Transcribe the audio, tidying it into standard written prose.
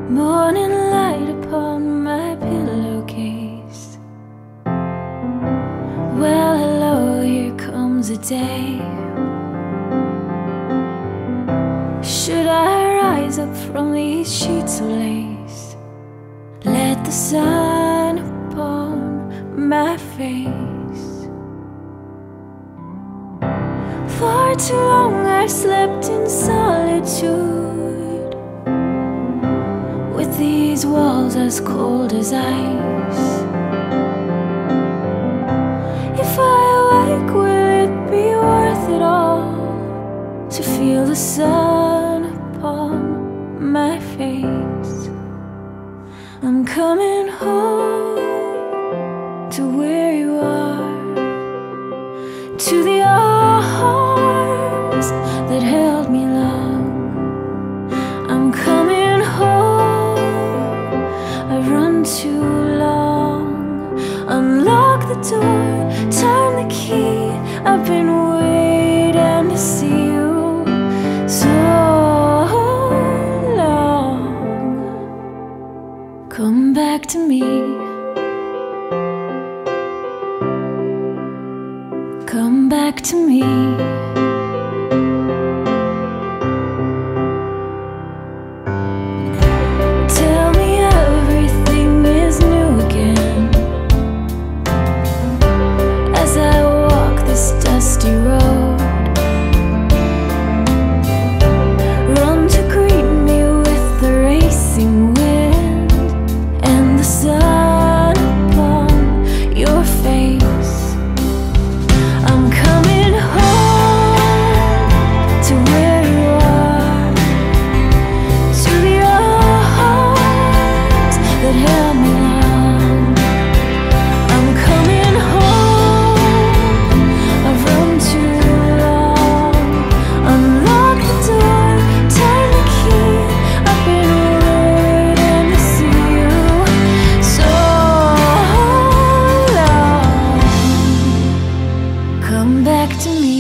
Morning light upon my pillowcase. Well, hello, here comes a day. Should I rise up from these sheets of lace? Let the sun upon my face. For too long I've slept in solitude, with these walls as cold as ice. If I awake, will it be worth it all to feel the sun upon my face? I'm coming home to where you are, to the arms that held me long. I'm coming home, I've run too long. Unlock the door, turn the key. I've been waiting to see you so long. Come back to me. Come back to me. Tell me everything is new again, as I walk this dusty road. Run to greet me with the racing wind and the sun upon your face. I'm coming home to where you are, to the arms that held me long. I'm coming home, I've run too long. Unlock the door, turn the key. I've been waiting to see you so long. Come back to me.